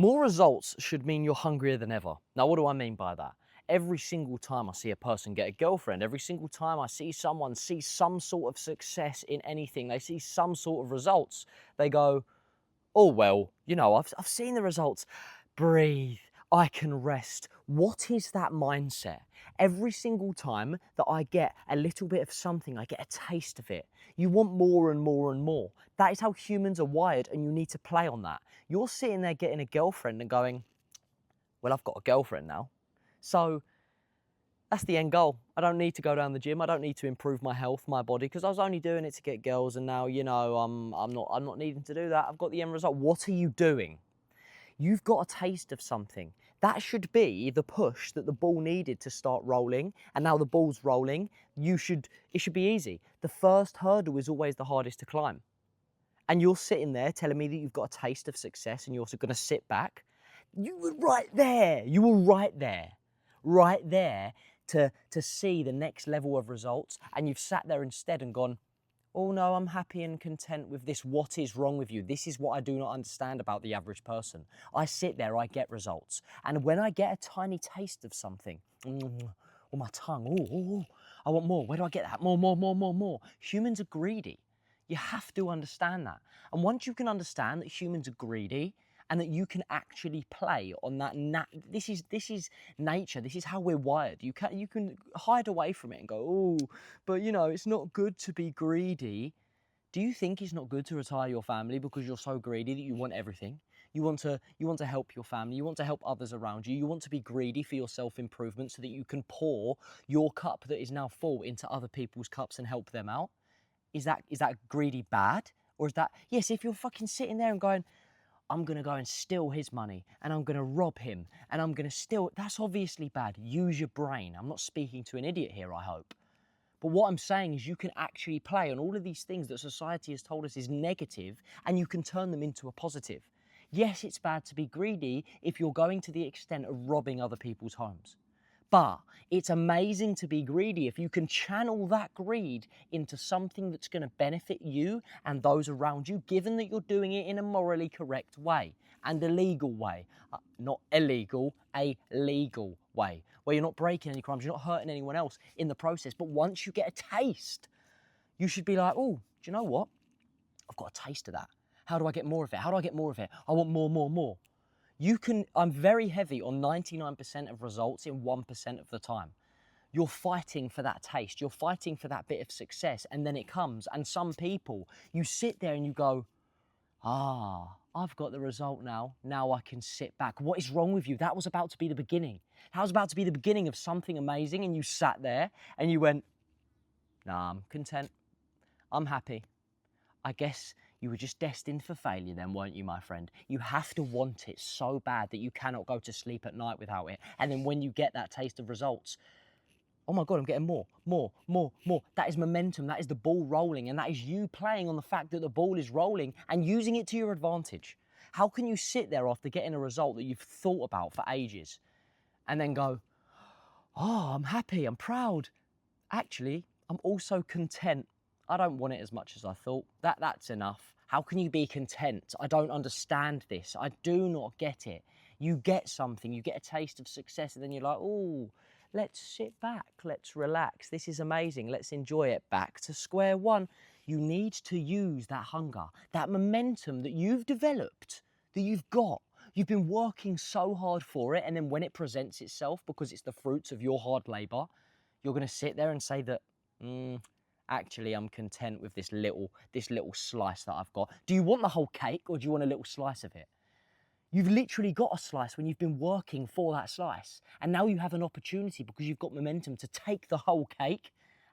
More results should mean you're hungrier than ever. Now, what do I mean by that? Every single time I see a person get a girlfriend, every single time I see someone see some sort of success in anything, they see some sort of results, they go, oh, well, you know, I've seen the results. Breathe. I can rest. What is that mindset? Every single time that I get a little bit of something, I get a taste of it. You want more and more and more. That is how humans are wired, and you need to play on that. You're sitting there getting a girlfriend and going, well, I've got a girlfriend now. So that's the end goal. I don't need to go down the gym. I don't need to improve my health, my body, because I was only doing it to get girls, and now, you know, I'm not needing to do that. I've got the end result. What are you doing? You've got a taste of something. That should be the push that the ball needed to start rolling. And now the ball's rolling. It should be easy. The first hurdle is always the hardest to climb. And you're sitting there telling me that you've got a taste of success and you're also going to sit back. You were right there. You were right there to see the next level of results. And you've sat there instead and gone, oh no, I'm happy and content with this. What is wrong with you? This is what I do not understand about the average person. I sit there, I get results. And when I get a tiny taste of something, or my tongue, I want more. Where do I get that? More. Humans are greedy. You have to understand that. And once you can understand that humans are greedy and that you can actually play on that, this is nature. This is how we're wired. You can hide away from it and go, oh, but you know, it's not good to be greedy. Do you think it's not good to retire your family because you're so greedy that you want everything? You want to help your family, you want to help others around you, you want to be greedy for your self-improvement so that you can pour your cup that is now full into other people's cups and help them out? Is that greedy bad? Or is that, yes, if you're fucking sitting there and going, I'm going to go and steal his money and I'm going to rob him and I'm going to steal, that's obviously bad. Use your brain. I'm not speaking to an idiot here, I hope. But what I'm saying is you can actually play on all of these things that society has told us is negative and you can turn them into a positive. Yes, it's bad to be greedy if you're going to the extent of robbing other people's homes. But it's amazing to be greedy if you can channel that greed into something that's going to benefit you and those around you, given that you're doing it in a morally correct way and a legal way. Not illegal, a legal way, where you're not breaking any crimes, you're not hurting anyone else in the process. But once you get a taste, you should be like, oh, do you know what? I've got a taste of that. How do I get more of it? How do I get more of it? I want more. I'm very heavy on 99% of results in 1% of the time. You're fighting for that taste. You're fighting for that bit of success, and then it comes. And some people, you sit there and you go, I've got the result now. Now I can sit back. What is wrong with you? That was about to be the beginning. That was about to be the beginning of something amazing, and you sat there and you went, nah, I'm content. I'm happy. I guess you were just destined for failure then, weren't you, my friend? You have to want it so bad that you cannot go to sleep at night without it. And then when you get that taste of results, oh my God, I'm getting more. That is momentum. That is the ball rolling. And that is you playing on the fact that the ball is rolling and using it to your advantage. How can you sit there after getting a result that you've thought about for ages and then go, oh, I'm happy, I'm proud. Actually, I'm also content. I don't want it as much as I thought. That's enough. How can you be content? I don't understand this. I do not get it. You get something, you get a taste of success, and then you're like, oh, let's sit back, let's relax. This is amazing. Let's enjoy it. Back to square one. You need to use that hunger, that momentum that you've developed, that you've got. You've been working so hard for it, and then when it presents itself, because it's the fruits of your hard labor, you're going to sit there and say that, actually, I'm content with this little slice that I've got. Do you want the whole cake or do you want a little slice of it? You've literally got a slice when you've been working for that slice. And now you have an opportunity because you've got momentum to take the whole cake,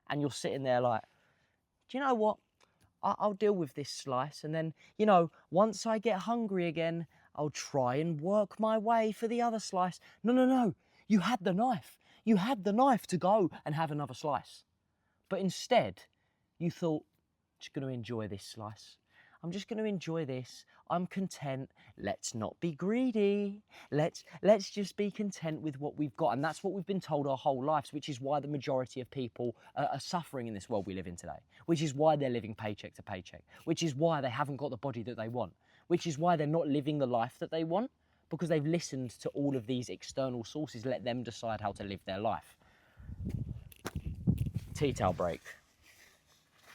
and you're sitting there like, do you know what? I'll deal with this slice. And then, you know, once I get hungry again, I'll try and work my way for the other slice. No. You had the knife. You had the knife to go and have another slice. But instead, you thought, I'm just going to enjoy this slice. I'm just going to enjoy this. I'm content. Let's not be greedy. Let's just be content with what we've got. And that's what we've been told our whole lives, which is why the majority of people are suffering in this world we live in today, which is why they're living paycheck to paycheck, which is why they haven't got the body that they want, which is why they're not living the life that they want, because they've listened to all of these external sources, let them decide how to live their life. Tea towel break.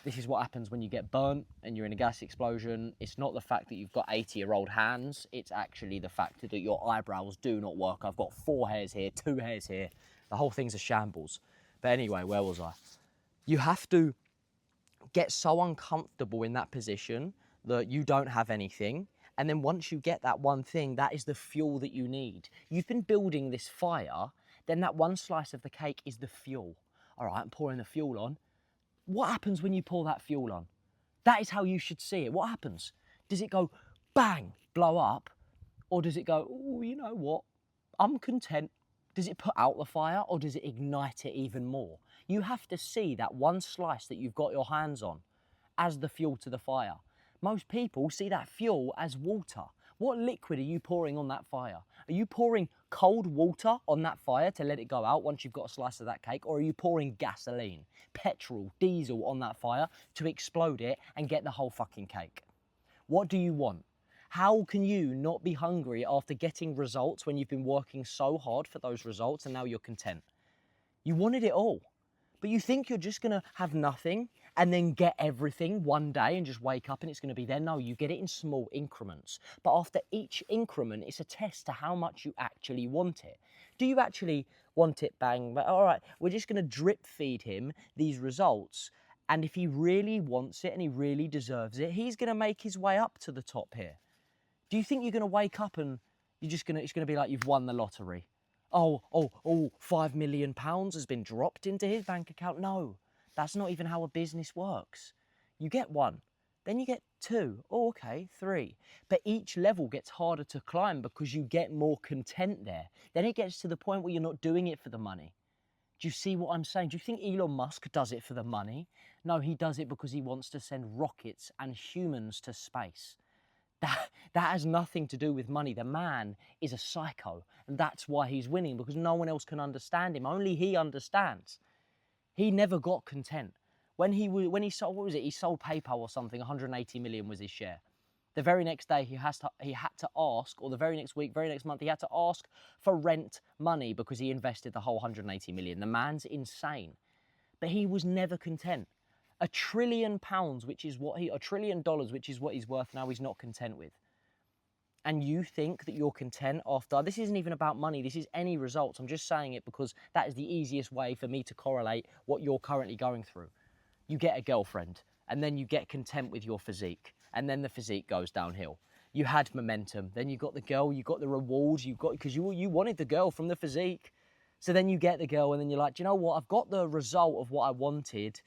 This is what happens when you get burnt and you're in a gas explosion. It's not the fact that you've got 80-year-old hands. It's actually the fact that your eyebrows do not work. I've got 4 hairs here, 2 hairs here. The whole thing's a shambles. But anyway, where was I? You have to get so uncomfortable in that position that you don't have anything. And then once you get that one thing, that is the fuel that you need. You've been building this fire, then that one slice of the cake is the fuel. All right, I'm pouring the fuel on. What happens when you pour that fuel on? That is how you should see it. What happens? Does it go bang, blow up? Or does it go, oh, you know what? I'm content. Does it put out the fire or does it ignite it even more? You have to see that one slice that you've got your hands on as the fuel to the fire. Most people see that fuel as water. What liquid are you pouring on that fire? Are you pouring cold water on that fire to let it go out once you've got a slice of that cake? Or are you pouring gasoline, petrol, diesel on that fire to explode it and get the whole fucking cake? What do you want? How can you not be hungry after getting results when you've been working so hard for those results and now you're content? You wanted it all, but you think you're just gonna have nothing and then get everything one day and just wake up and it's gonna be there. No, you get it in small increments. But after each increment, it's a test to how much you actually want it. Do you actually want it bang? But all right, we're just gonna drip feed him these results. And if he really wants it and he really deserves it, he's gonna make his way up to the top here. Do you think you're gonna wake up and it's gonna be like you've won the lottery? Oh, £5 million has been dropped into his bank account. No, that's not even how a business works. You get 1, then you get 2, oh, okay, 3. But each level gets harder to climb because you get more content there. Then it gets to the point where you're not doing it for the money. Do you see what I'm saying? Do you think Elon Musk does it for the money? No, he does it because he wants to send rockets and humans to space. That has nothing to do with money. The man is a psycho, and that's why he's winning, because no one else can understand him. Only he understands. He never got content. When he sold, what was it? He sold PayPal or something. 180 million was his share. The very next day, he had to ask, or the very next week, very next month, he had to ask for rent money because he invested the whole 180 million. The man's insane, but he was never content. £1 trillion, which is what $1 trillion, which is what he's worth now, he's not content with. And you think that you're content after, this isn't even about money, this is any results. I'm just saying it because that is the easiest way for me to correlate what you're currently going through. You get a girlfriend, and then you get content with your physique, and then the physique goes downhill. You had momentum, then you got the girl, you got the rewards, because you wanted the girl from the physique. So then you get the girl, and then you're like, do you know what? I've got the result of what I wanted.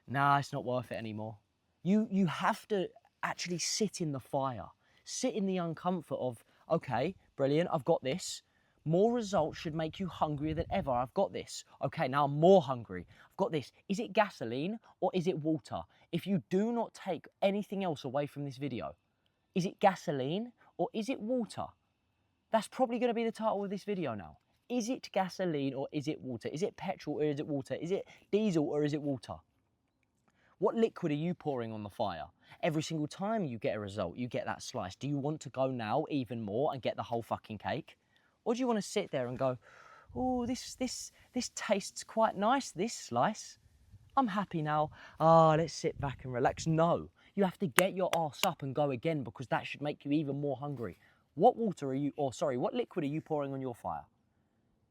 Nah, it's not worth it anymore. You have to actually sit in the fire. Sit in the uncomfort of, okay, brilliant, I've got this. More results should make you hungrier than ever. I've got this. Okay, now I'm more hungry. I've got this. Is it gasoline or is it water? If you do not take anything else away from this video, is it gasoline or is it water? That's probably going to be the title of this video now. Is it gasoline or is it water? Is it petrol or is it water? Is it diesel or is it water? What liquid are you pouring on the fire? Every single time you get a result, you get that slice. Do you want to go now even more and get the whole fucking cake? Or do you want to sit there and go, oh, this tastes quite nice, this slice. I'm happy now. Let's sit back and relax. No, you have to get your ass up and go again because that should make you even more hungry. What liquid are you pouring on your fire?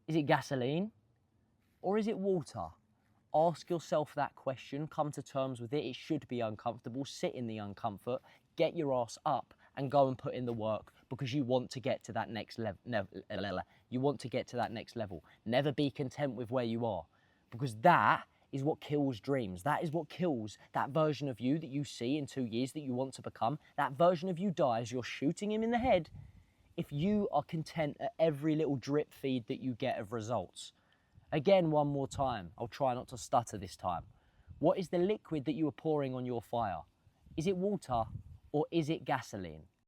Is it gasoline or is it water? Ask yourself that question, come to terms with it. It should be uncomfortable. Sit in the uncomfort, get your ass up and go and put in the work because you want to get to that next level. You want to get to that next level. Never be content with where you are because that is what kills dreams. That is what kills that version of you that you see in 2 years that you want to become. That version of you dies. You're shooting him in the head if you are content at every little drip feed that you get of results. Again, one more time. I'll try not to stutter this time. What is the liquid that you are pouring on your fire? Is it water or is it gasoline?